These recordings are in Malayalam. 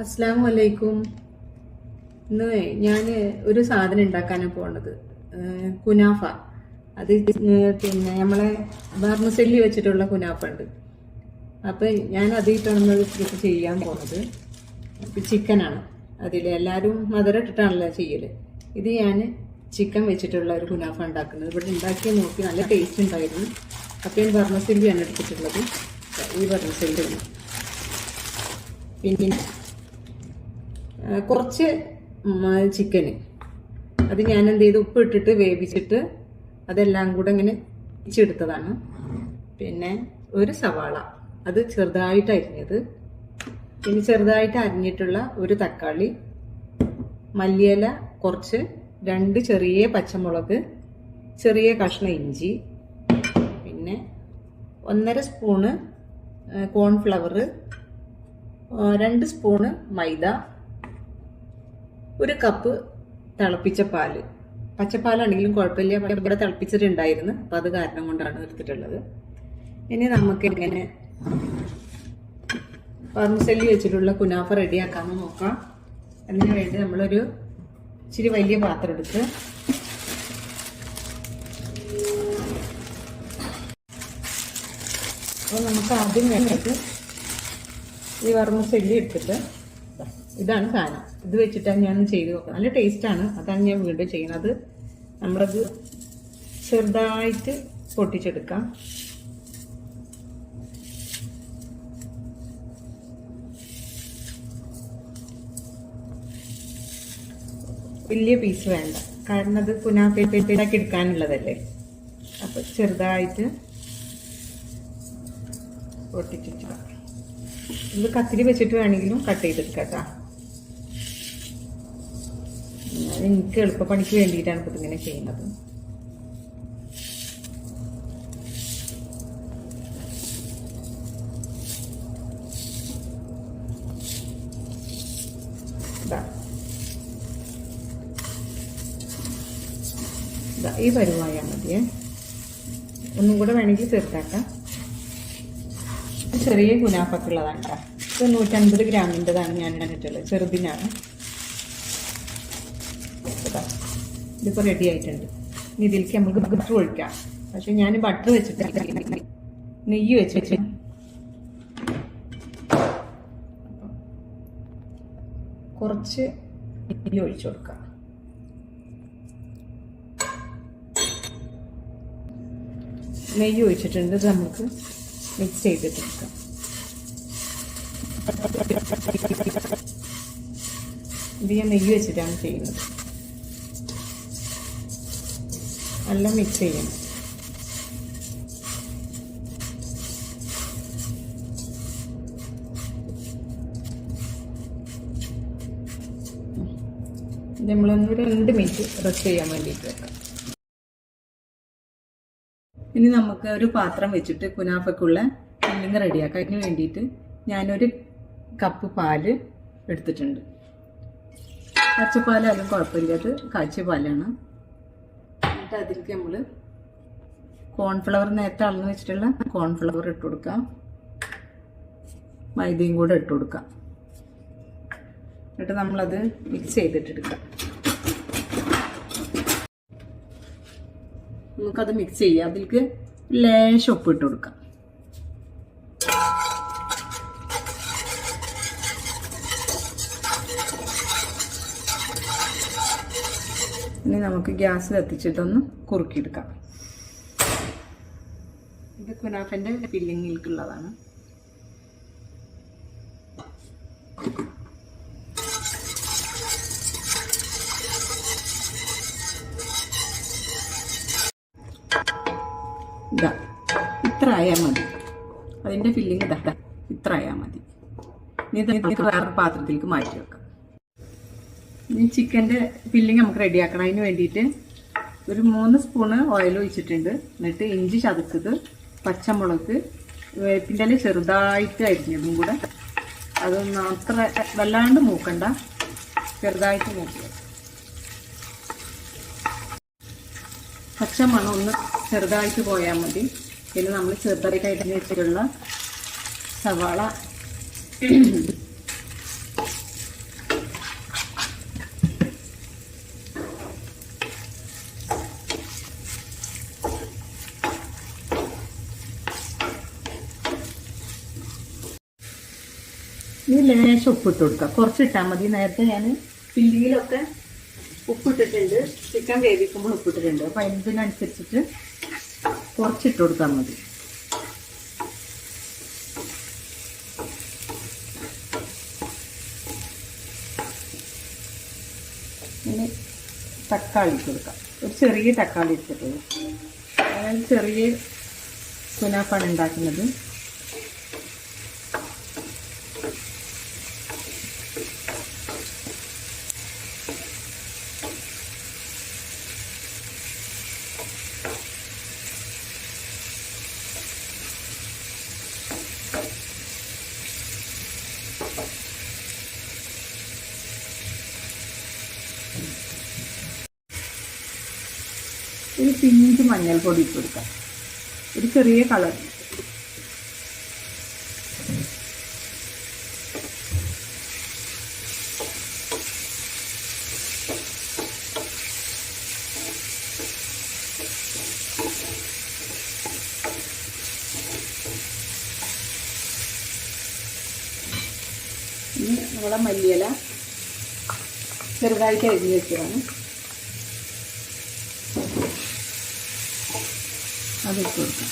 അസ്സലാമു അലൈക്കും. ഇന്ന് ഞാൻ ഒരു സാധനം ഉണ്ടാക്കാനാണ് പോണത്. കുനാഫ. അത് പിന്നെ നമ്മളെ ബർമസെല്ലി വെച്ചിട്ടുള്ള കുനാഫ ഉണ്ട്. അപ്പം ഞാൻ അതിട്ടാണ് ഇത് ചെയ്യാൻ പോണത്. ചിക്കനാണ്. അതിൽ എല്ലാവരും മധുരട്ടിട്ടാണല്ലോ ചെയ്യല്. ഇത് ഞാൻ ചിക്കൻ വെച്ചിട്ടുള്ള ഒരു കുനാഫ ഉണ്ടാക്കുന്നത്. ഇവിടെ ഉണ്ടാക്കി നോക്കി നല്ല ടേസ്റ്റ് ഉണ്ടായിരുന്നു. അപ്പം ഞാൻ ബർമസെല്ലിയാണ് എടുത്തിട്ടുള്ളത്. ഈ ബർമസെല്ലി പിന്നെ കുറച്ച് ചിക്കന് അത് ഞാൻ എന്ത് ചെയ്ത് ഉപ്പ് ഇട്ടിട്ട് വേവിച്ചിട്ട് അതെല്ലാം കൂടെ ഇങ്ങനെ ഇച്ചെടുത്തതാണ്. പിന്നെ ഒരു സവാള അത് ചെറുതായിട്ട് അരിഞ്ഞത്, പിന്നെ ചെറുതായിട്ട് അരിഞ്ഞിട്ടുള്ള ഒരു തക്കാളി, മല്ലിയില കുറച്ച്, 2 ചെറിയ പച്ചമുളക്, ചെറിയ കഷ്ണം ഇഞ്ചി, പിന്നെ 1.5 സ്പൂണ് കോൺഫ്ലവർ, 2 സ്പൂണ് മൈദ, 1 കപ്പ് തിളപ്പിച്ച പാല്. പച്ചപ്പാലാണെങ്കിലും കുഴപ്പമില്ല, പക്ഷെ ഇവിടെ തിളപ്പിച്ചിട്ടുണ്ടായിരുന്നു. അപ്പം അത് കാരണം കൊണ്ടാണ് എടുത്തിട്ടുള്ളത്. ഇനി നമുക്ക് ഇങ്ങനെ ബർമസെല്ലി വെച്ചിട്ടുള്ള കുനാഫ റെഡിയാക്കാമെന്ന് നോക്കാം. അതിന് വേണ്ടി നമ്മളൊരു ഇച്ചിരി വലിയ പാത്രം എടുത്ത് അപ്പോൾ നമുക്ക് ആദ്യം വേണ്ടത് ഈ ബർമസെല്ലി എടുത്തിട്ട് ഇതാണ് സാധനം. ഇത് വെച്ചിട്ടാണ് ഞാൻ ചെയ്ത് നോക്കുന്നത്. നല്ല ടേസ്റ്റാണ്. അതാണ് ഞാൻ വീണ്ടും ചെയ്യുന്നത്. നമ്മളത് ചെറുതായിട്ട് പൊട്ടിച്ചെടുക്കാം. വലിയ പീസ് വേണ്ട, കാരണം അത് കുനാഫയിലാക്കി എടുക്കാനുള്ളതല്ലേ. അപ്പം ചെറുതായിട്ട് പൊട്ടിച്ചിട്ട് ഇത് കത്തിരി വെച്ചിട്ട് വേണമെങ്കിലും കട്ട് ചെയ്തെടുക്കാം കേട്ടോ. എനിക്ക് എളുപ്പപ്പണിക്ക് വേണ്ടിയിട്ടാണ് ഇപ്പം ഇതിങ്ങനെ ചെയ്യുന്നത്. ഈ പരുവായാൽ മതിയേ. ഒന്നും കൂടെ വേണമെങ്കിൽ ചേർത്താക്കാം. ചെറിയ കുനാഫക്കുള്ളതാണ് കേട്ടോ. ഇത് 150 ഗ്രാമിൻ്റെതാണ് ഞാൻ ഇട്ടിട്ടുള്ളത്, ചെറുതിനാണ്. ഇതിപ്പോൾ റെഡി ആയിട്ടുണ്ട്. ഇനി ഇതിലേക്ക് നമുക്ക് ബട്ടർ ഒഴിക്കാം. പക്ഷെ ഞാൻ ബട്ടർ വെച്ചിട്ട് നെയ്യ് വെച്ചിട്ട് കുറച്ച് നെയ്യ് ഒഴിച്ചു കൊടുക്കാം. നെയ്യ് ഒഴിച്ചിട്ടുണ്ട്. ഇത് നമുക്ക് മിക്സ് ചെയ്തിട്ടെടുക്കാം. ഇത് ഞാൻ നെയ്യ് വെച്ചിട്ടാണ് ചെയ്യുന്നത്. നല്ല മിക്സ് ചെയ്യണം. ഇത് നമ്മളൊന്ന് 2 മിനിറ്റ് റെസ്റ്റ് ചെയ്യാൻ വേണ്ടിയിട്ട് വെക്കാം. ഇനി നമുക്ക് ഒരു പാത്രം വെച്ചിട്ട് കുനാഫക്കുള്ള ഫില്ലിങ് റെഡിയാക്കാം. അതിന് വേണ്ടിയിട്ട് ഞാനൊരു കപ്പ് പാല് എടുത്തിട്ടുണ്ട്. പച്ചപ്പാലായാലും കുഴപ്പമില്ല, അത് കാച്ചിയ പാലാണ്. എന്നിട്ട് അതിലേക്ക് നമ്മൾ കോൺഫ്ലവർ നേരത്തെ അളന്ന് വെച്ചിട്ടുള്ള കോൺഫ്ലവർ ഇട്ട് കൊടുക്കാം. മൈദയും കൂടെ ഇട്ട് കൊടുക്കാം. എന്നിട്ട് നമ്മളത് മിക്സ് ചെയ്തിട്ടെടുക്കാം. നമുക്കത് മിക്സ് ചെയ്യാം. അതിലേക്ക് ലേശം ഉപ്പ് ഇട്ട് കൊടുക്കാം. ഇനി നമുക്ക് ഗ്യാസ് കത്തിച്ചിട്ടൊന്ന് കുറുക്കിയെടുക്കാം. ഇത് കുനാഫൻ്റെ ഫില്ലിങ്ങിലേക്കുള്ളതാണ്. ഇതാ ഇത്ര ആയാൽ മതി. അതിൻ്റെ ഫില്ലിങ് ഇതാ ഇത്ര ആയാൽ മതി. ഇനി ഇത് വേറെ പാത്രത്തിലേക്ക് മാറ്റി വെക്കാം. ഇനി ചിക്കൻ്റെ ഫില്ലിങ് നമുക്ക് റെഡിയാക്കണം. അതിന് വേണ്ടിയിട്ട് ഒരു 3 സ്പൂണ് ഓയിൽ ഒഴിച്ചിട്ടുണ്ട്. എന്നിട്ട് ഇഞ്ചി ചതച്ചത്, പച്ചമുളക്, വേപ്പിൻ്റെ ഇല ചെറുതായിട്ട് അരിഞ്ഞതും കൂടെ, അതൊന്നും അത്ര വല്ലാണ്ട് മൂക്കണ്ട, ചെറുതായിട്ട് മൂക്കുക. പച്ചമണം ഒന്ന് ചെറുതായിട്ട് പോയാൽ മതി. പിന്നെ നമ്മൾ ചെറുതായിട്ട് വെച്ചിട്ടുള്ള സവാള ഇനി ലേശം ഉപ്പിട്ട് കൊടുക്കുക, കുറച്ചിട്ടാൽ മതി. നേരത്തെ ഞാൻ ഫില്ലിങ്ങിലൊക്കെ ഉപ്പിട്ടിട്ടുണ്ട്, ചിക്കൻ വേവിക്കുമ്പോൾ ഉപ്പിട്ടിട്ടുണ്ട്. അപ്പം അതിനനുസരിച്ചിട്ട് കുറച്ചിട്ട് കൊടുത്താൽ മതി. ഇനി തക്കാളി ഇട്ട് കൊടുക്കാം. ഒരു ചെറിയ തക്കാളി ഇട്ടിട്ടുള്ളൂ. അതായത് ചെറിയ കുനാഫാണ് ഉണ്ടാക്കുന്നത്. ഒരു പിഞ്ച് മഞ്ഞൾപ്പൊടി ഇട്ട് കൊടുക്കാം, ഒരു ചെറിയ കളർ. ഇനി നമ്മളെ മല്ലിയില ചെറുതായിട്ട് അരിഞ്ഞ് വെച്ചതാണ്, അതിട്ട് കൊടുക്കാം.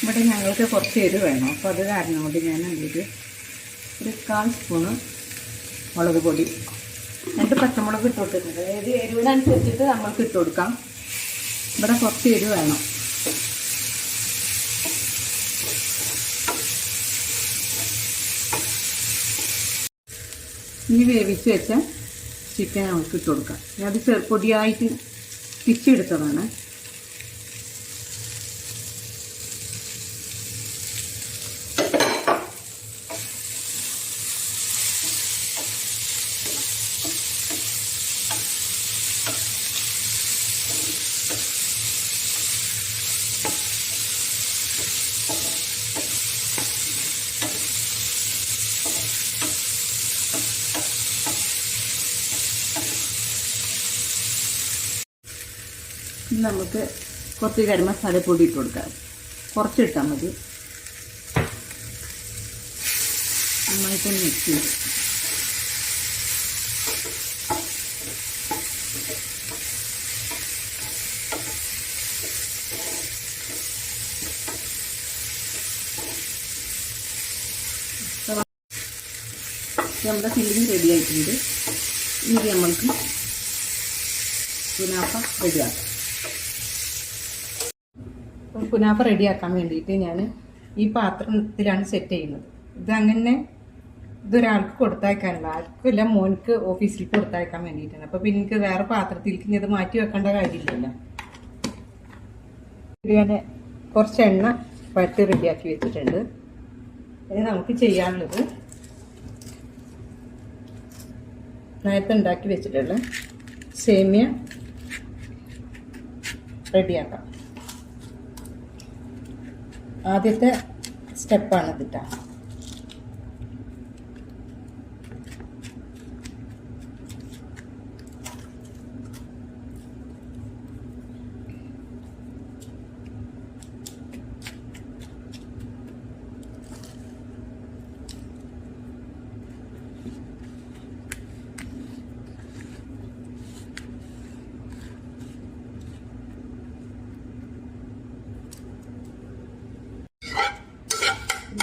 ഇവിടെ ഞങ്ങൾക്ക് കുറച്ച് എരിവ് വേണം, അപ്പോൾ അത് കാരണം കൊണ്ട് ഞാൻ അതിൽ ഒരു 1/4 സ്പൂണ് മുളക് പൊടി, 2 പച്ചമുളക് ഇട്ട് കൊടുത്തിട്ടുണ്ട്. അതായത് എരിവിനനുസരിച്ചിട്ട് നമ്മൾക്ക് ഇട്ട് കൊടുക്കാം. ഇവിടെ കുറച്ച് എരിവ് വേണം. ഇനി വേവിച്ച് വെച്ച ചിക്കൻ നമുക്ക് ഇട്ട് കൊടുക്കാം. അത് പൊടിയായിട്ട് പിച്ചെടുത്തതാണ്. നമുക്ക് കുറച്ച് ഗരം മസാലപ്പൊടി ഇട്ട് കൊടുക്കാം, കുറച്ചിട്ടാൽ മതി. നന്നായിട്ടൊന്ന് മിക്സ് ചെയ്ത് നമ്മുടെ ഫില്ലിങ് റെഡി ആയിട്ടുണ്ട്. ഇനി നമ്മൾക്ക് കുനാഫ റെഡിയാക്കാം. കുനാഫ റെഡിയാക്കാൻ വേണ്ടിയിട്ട് ഞാൻ ഈ പാത്രത്തിലാണ് സെറ്റ് ചെയ്യുന്നത്. ഇതൊരാൾക്ക് കൊടുത്തയക്കാനുള്ള, ആർക്കുമില്ല, മോൻക്ക് ഓഫീസിൽ കൊടുത്തയക്കാൻ വേണ്ടിയിട്ടാണ്. അപ്പോൾ പിന്നെ എനിക്ക് വേറെ പാത്രത്തിലേക്ക് ഇത് മാറ്റി വെക്കേണ്ട കാര്യമില്ലല്ലോ. ഞാൻ കുറച്ച് എണ്ണ പരത്തി റെഡിയാക്കി വെച്ചിട്ടുണ്ട്. ഇനി നമുക്ക് ചെയ്യാനുള്ളത് നേരത്തെ ഉണ്ടാക്കി വെച്ചിട്ടുള്ള സേമിയ റെഡിയാക്കാം. ആദ്യത്തെ സ്റ്റെപ്പാണ് ഇതിട്ട.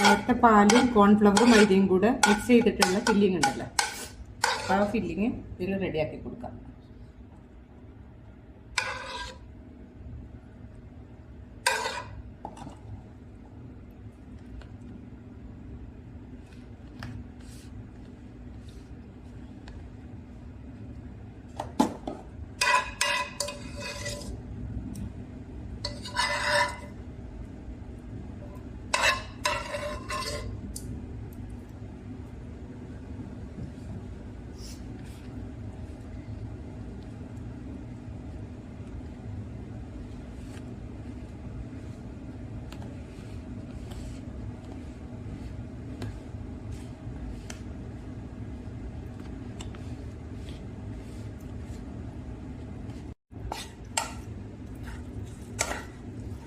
നേരത്തെ പാലും കോൺഫ്ലവറും മൈദയും കൂടെ മിക്സ് ചെയ്തിട്ടുള്ള ഫില്ലിംഗ് ഉണ്ടല്ലോ, ആ ഫില്ലിങ് ഇതിൽ റെഡിയാക്കി കൊടുക്കാം.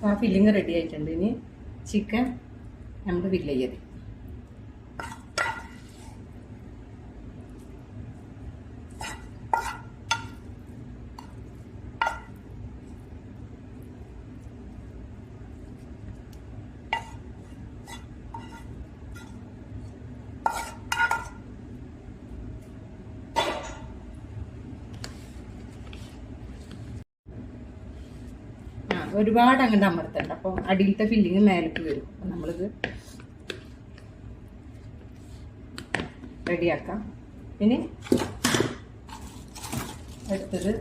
ആ ഫില്ലിങ് റെഡി ആയിട്ടുണ്ട്. ഇനി ചിക്കൻ നമ്മൾ ഫില്ല് ചെയ്യത്. ഒരുപാട് അങ്ങോട്ട് അമർത്തണ്ട, അപ്പം അടിയിലത്തെ ഫില്ലിങ് മേലേക്ക് വരും. അപ്പം നമ്മളിത് റെഡിയാക്കാം. ഇനി അടുത്തത്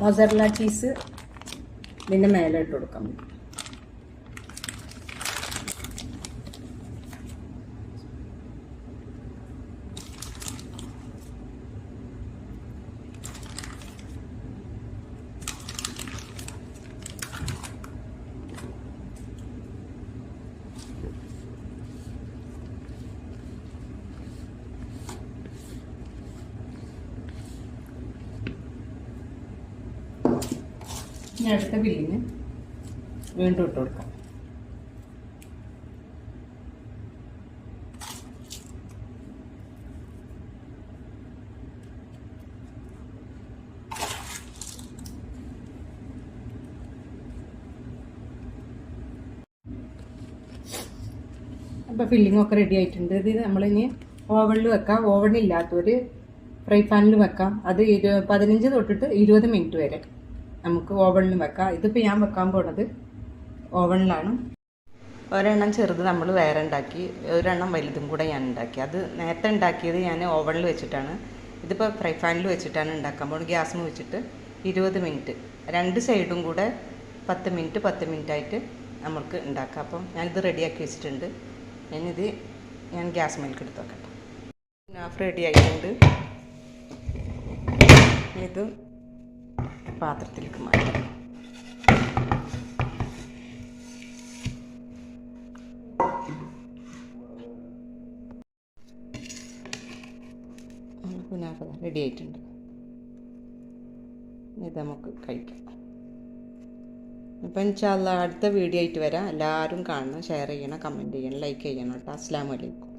മൊസറല്ല ചീസ് ഇതിൻ്റെ മേലെ ഇട്ട് കൊടുക്കാം. ഇനി അടുത്ത ഫില്ലിങ് വീണ്ടും ഇട്ട് കൊടുക്കാം. അപ്പോൾ ഫില്ലിംഗ് ഒക്കെ റെഡി ആയിട്ടുണ്ട്. ഇത് നമ്മളിനി ഓവണിൽ വെക്കാം. ഓവണില്ലാത്തൊരു ഫ്രൈ പാനിൽ വെക്കാം. അത് 15 തൊട്ടിട്ട് 20 മിനിറ്റ് വരെ നമുക്ക് ഓവണിലും വെക്കാം. ഇതിപ്പോൾ ഞാൻ വെക്കാൻ പോണത് ഓവണിലാണ്. ഒരെണ്ണം ചെറുത് നമ്മൾ വേറെ ഉണ്ടാക്കി, ഒരെണ്ണം വലുതും കൂടെ ഞാൻ ഉണ്ടാക്കി. അത് നേരത്തെ ഉണ്ടാക്കിയത് ഞാൻ ഓവണിൽ വെച്ചിട്ടാണ്. ഇതിപ്പോൾ ഫ്രൈ പാനിൽ വെച്ചിട്ടാണ് ഉണ്ടാക്കാൻ പോകുന്നത്. ഗ്യാസിൽ വെച്ചിട്ട് 20 മിനിറ്റ്, രണ്ട് സൈഡും കൂടെ 10 മിനിറ്റ് ആയിട്ട് നമുക്ക് ഉണ്ടാക്കാം. അപ്പം ഞാനിത് റെഡിയാക്കി വെച്ചിട്ടുണ്ട്. ഞാൻ ഗ്യാസ് മേലേക്ക് എടുത്ത് വെക്കട്ടെ. നാഫ് റെഡി ആയിട്ടുണ്ട്. ഇത് പാത്രത്തിലേക്ക് മാറ്റാം. കുനാഫ റെഡി ആയിട്ടുണ്ട്. ഇത് നമുക്ക് കഴിക്കാം. അപ്പം ഇൻഷാ അല്ലാഹ് അടുത്ത വീഡിയോ ആയിട്ട് വരാം. എല്ലാവരും കാണണം, ഷെയർ ചെയ്യണം, കമൻറ്റ് ചെയ്യണം, ലൈക്ക് ചെയ്യണം കേട്ടോ. അസ്സലാമു അലൈക്കും.